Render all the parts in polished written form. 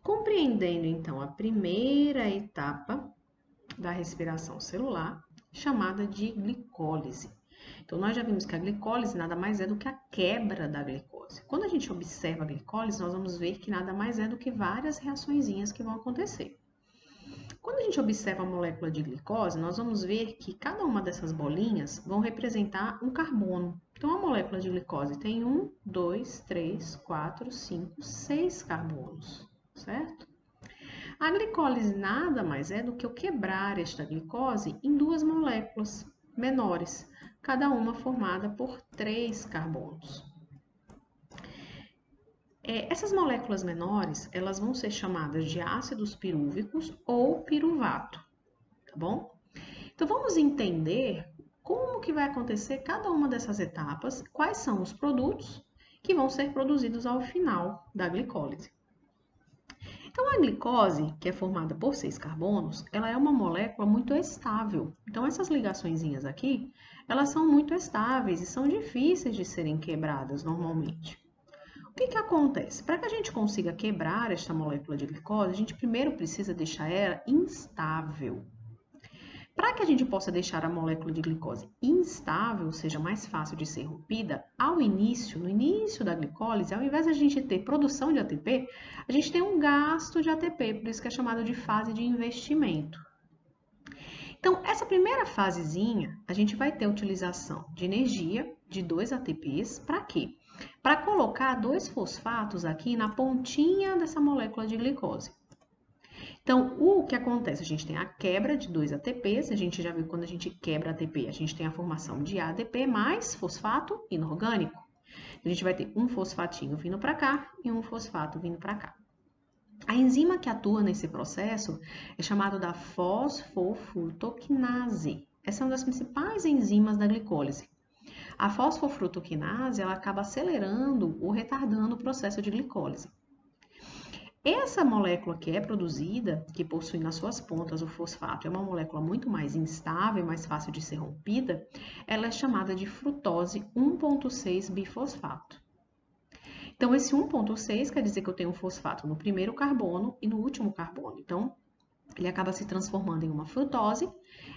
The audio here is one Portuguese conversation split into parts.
Compreendendo, então, a primeira etapa da respiração celular, chamada de glicólise. Então, nós já vimos que a glicólise nada mais é do que a quebra da glicose. Quando a gente observa a glicólise, nós vamos ver que nada mais é do que várias reaçõezinhas que vão acontecer. Quando a gente observa a molécula de glicose, nós vamos ver que cada uma dessas bolinhas vão representar um carbono. Então, a molécula de glicose tem 1, 2, 3, 4, 5, 6 carbonos, certo? A glicólise nada mais é do que eu quebrar esta glicose em duas moléculas menores, cada uma formada por 3 carbonos. Essas moléculas menores, elas vão ser chamadas de ácidos pirúvicos ou piruvato, tá bom? Então, vamos entender como que vai acontecer cada uma dessas etapas, quais são os produtos que vão ser produzidos ao final da glicólise. Então, a glicose, que é formada por 6 carbonos, ela é uma molécula muito estável. Então, essas ligaçõezinhas aqui, elas são muito estáveis e são difíceis de serem quebradas normalmente. O que acontece? Para que a gente consiga quebrar esta molécula de glicose, a gente primeiro precisa deixar ela instável. Para que a gente possa deixar a molécula de glicose instável, seja mais fácil de ser rompida, no início da glicólise, ao invés de a gente ter produção de ATP, a gente tem um gasto de ATP, por isso que é chamado de fase de investimento. Então, essa primeira fasezinha, a gente vai ter utilização de energia de 2 ATPs, para quê? Para colocar 2 fosfatos aqui na pontinha dessa molécula de glicose. Então, o que acontece? A gente tem a quebra de 2 ATPs, a gente já viu que quando a gente quebra ATP, a gente tem a formação de ADP mais fosfato inorgânico. A gente vai ter um fosfatinho vindo para cá e um fosfato vindo para cá. A enzima que atua nesse processo é chamada da fosfofrutoquinase. Essa é uma das principais enzimas da glicólise. A fosfofrutoquinase, ela acaba acelerando ou retardando o processo de glicólise. Essa molécula que é produzida, que possui nas suas pontas o fosfato, é uma molécula muito mais instável e mais fácil de ser rompida, ela é chamada de frutose 1,6-bifosfato. Então, esse 1,6 quer dizer que eu tenho um fosfato no primeiro carbono e no último carbono. Então, ele acaba se transformando em uma frutose,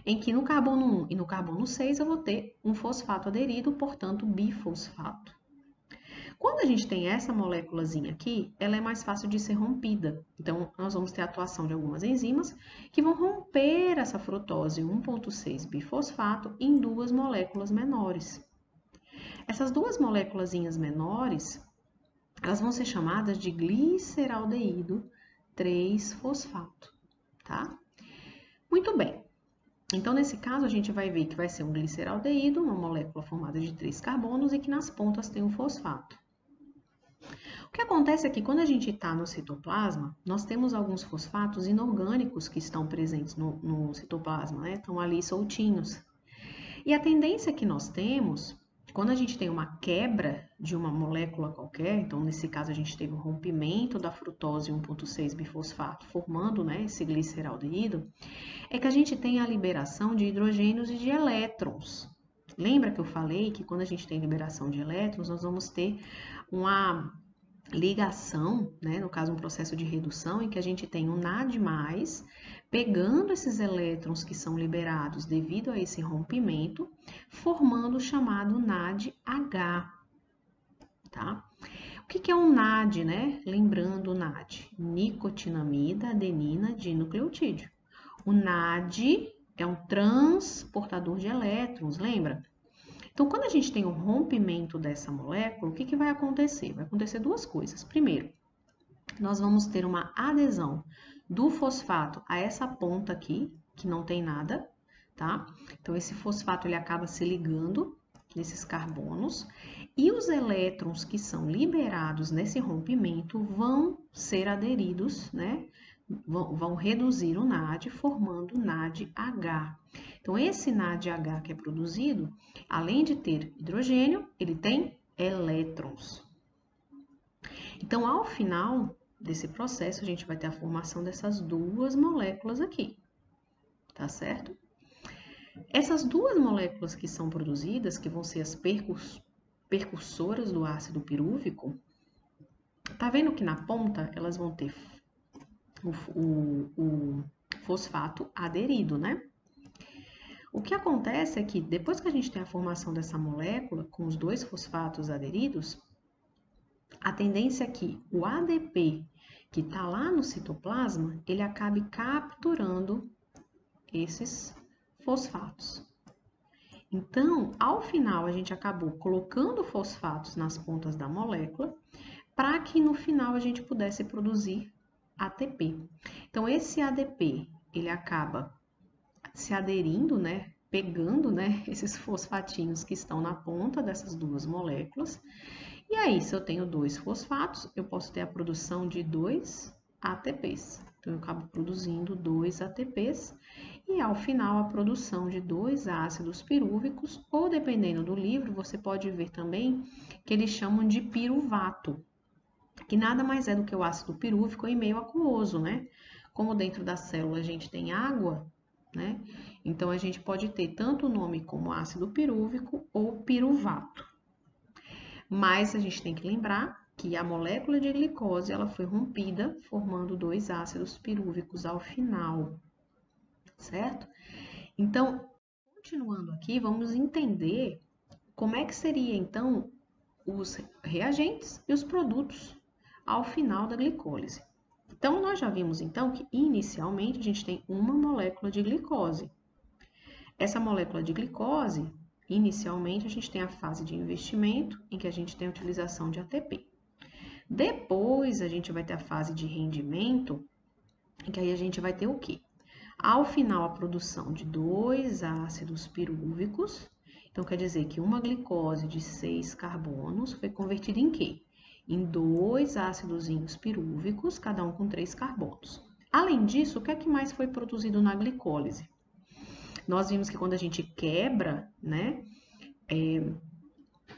em que no carbono 1 e no carbono 6 eu vou ter um fosfato aderido, portanto, bifosfato. Quando a gente tem essa moléculazinha aqui, ela é mais fácil de ser rompida. Então, nós vamos ter a atuação de algumas enzimas que vão romper essa frutose 1,6-bifosfato em 2 moléculas menores. Essas 2 moléculazinhas menores, elas vão ser chamadas de gliceraldeído 3-fosfato, tá? Muito bem. Então, nesse caso, a gente vai ver que vai ser um gliceraldeído, uma molécula formada de 3 carbonos e que nas pontas tem um fosfato. O que acontece é que quando a gente está no citoplasma, nós temos alguns fosfatos inorgânicos que estão presentes no citoplasma, né? Estão ali soltinhos. E a tendência que nós temos, quando a gente tem uma quebra de uma molécula qualquer, então nesse caso a gente teve um rompimento da frutose 1,6-bifosfato, formando, né, esse gliceraldeído, é que a gente tem a liberação de hidrogênios e de elétrons. Lembra que eu falei que quando a gente tem liberação de elétrons, nós vamos ter uma ligação, né, no caso um processo de redução, em que a gente tem um NAD+, pegando esses elétrons que são liberados devido a esse rompimento, formando o chamado NADH, tá? O que é um NAD, né? Lembrando o NAD, nicotinamida adenina dinucleotídeo. O NAD é um transportador de elétrons, lembra? Então, quando a gente tem um rompimento dessa molécula, o que vai acontecer? Vai acontecer 2 coisas. Primeiro, nós vamos ter uma adesão do fosfato a essa ponta aqui, que não tem nada, tá? Então, esse fosfato ele acaba se ligando nesses carbonos e os elétrons que são liberados nesse rompimento vão ser aderidos, né? Vão reduzir o NAD, formando o NADH. Então, esse NADH que é produzido, além de ter hidrogênio, ele tem elétrons. Então, ao final desse processo, a gente vai ter a formação dessas 2 moléculas aqui, tá certo? Essas 2 moléculas que são produzidas, que vão ser as percursoras do ácido pirúvico, tá vendo que na ponta elas vão ter o fosfato aderido, né? O que acontece é que depois que a gente tem a formação dessa molécula com os dois fosfatos aderidos, a tendência é que o ADP que está lá no citoplasma, ele acabe capturando esses fosfatos. Então, ao final, a gente acabou colocando fosfatos nas pontas da molécula para que no final a gente pudesse produzir ATP. Então, esse ADP, ele acaba se aderindo, né, pegando, né, esses fosfatinhos que estão na ponta dessas duas moléculas. E aí, se eu tenho dois fosfatos, eu posso ter a produção de 2 ATPs. Então, eu acabo produzindo 2 ATPs e, ao final, a produção de 2 ácidos pirúvicos, ou dependendo do livro, você pode ver também que eles chamam de piruvato, que nada mais é do que o ácido pirúvico em meio aquoso, né? Como dentro da célula a gente tem água, né? Então, a gente pode ter tanto o nome como ácido pirúvico ou piruvato. Mas a gente tem que lembrar que a molécula de glicose ela foi rompida, formando 2 ácidos pirúvicos ao final, certo? Então, continuando aqui, vamos entender como é que seria, então, os reagentes e os produtos ao final da glicólise. Então, nós já vimos, então, que inicialmente a gente tem uma molécula de glicose. Essa molécula de glicose, inicialmente, a gente tem a fase de investimento, em que a gente tem a utilização de ATP. Depois, a gente vai ter a fase de rendimento, em que aí a gente vai ter o quê? Ao final, a produção de 2 ácidos pirúvicos. Então, quer dizer que uma glicose de 6 carbonos foi convertida em quê? Em 2 ácidozinhos pirúvicos, cada um com 3 carbonos. Além disso, o que é que mais foi produzido na glicólise? Nós vimos que quando a gente quebra, né,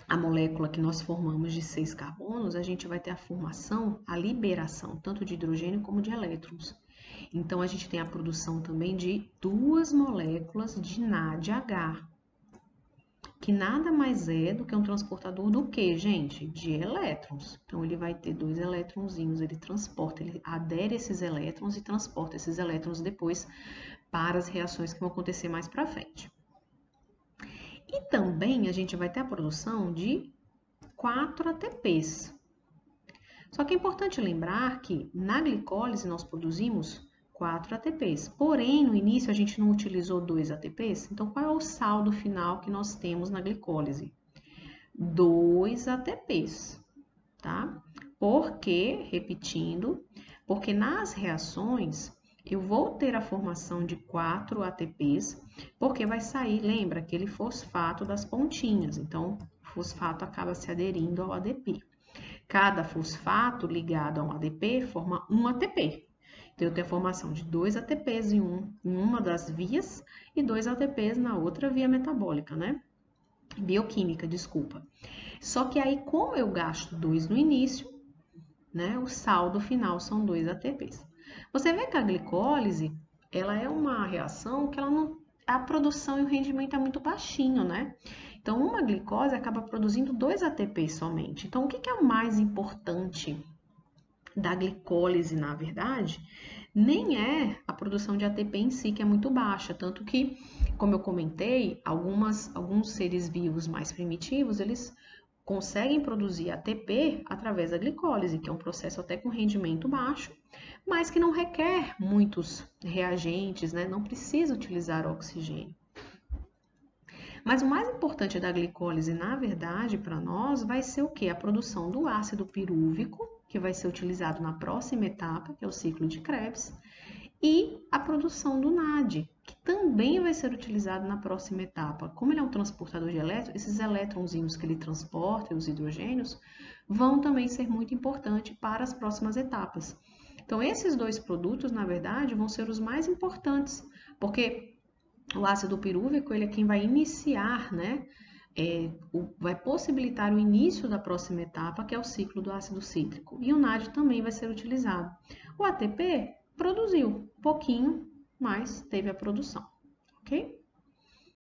a molécula que nós formamos de 6 carbonos, a gente vai ter a formação, a liberação, tanto de hidrogênio como de elétrons. Então, a gente tem a produção também de 2 moléculas de NADH, que nada mais é do que um transportador do que, gente? De elétrons. Então, ele vai ter 2 elétronzinhos, ele transporta, ele adere esses elétrons e transporta esses elétrons depois para as reações que vão acontecer mais para frente. E também a gente vai ter a produção de 4 ATPs. Só que é importante lembrar que na glicólise nós produzimos 4 ATPs. Porém, no início a gente não utilizou 2 ATPs. Então, qual é o saldo final que nós temos na glicólise? 2 ATPs, tá? Porque, repetindo, porque nas reações eu vou ter a formação de 4 ATPs, porque vai sair, lembra, aquele fosfato das pontinhas. Então, o fosfato acaba se aderindo ao ADP. Cada fosfato ligado a um ADP forma um ATP. Então, eu tenho a formação de 2 ATPs em uma das vias e 2 ATPs na outra via metabólica, né? Bioquímica, desculpa. Só que aí, como eu gasto 2 no início, né, o saldo final são 2 ATPs. Você vê que a glicólise, ela é uma reação que a produção e o rendimento é muito baixinho, né? Então, uma glicose acaba produzindo 2 ATPs somente. Então, o que é o mais importante da glicólise, na verdade? Nem é a produção de ATP em si, que é muito baixa. Tanto que, como eu comentei, alguns seres vivos mais primitivos, eles conseguem produzir ATP através da glicólise, que é um processo até com rendimento baixo, mas que não requer muitos reagentes, né? Não precisa utilizar oxigênio. Mas o mais importante da glicólise, na verdade, para nós, vai ser o quê? A produção do ácido pirúvico, que vai ser utilizado na próxima etapa, que é o ciclo de Krebs, e a produção do NAD, que também vai ser utilizado na próxima etapa. Como ele é um transportador de elétrons, esses elétronzinhos que ele transporta, os hidrogênios, vão também ser muito importantes para as próximas etapas. Então, esses 2 produtos, na verdade, vão ser os mais importantes, porque o ácido pirúvico, ele é quem vai iniciar, né? Vai possibilitar o início da próxima etapa, que é o ciclo do ácido cítrico. E o NAD também vai ser utilizado. O ATP produziu pouquinho, mas teve a produção, ok?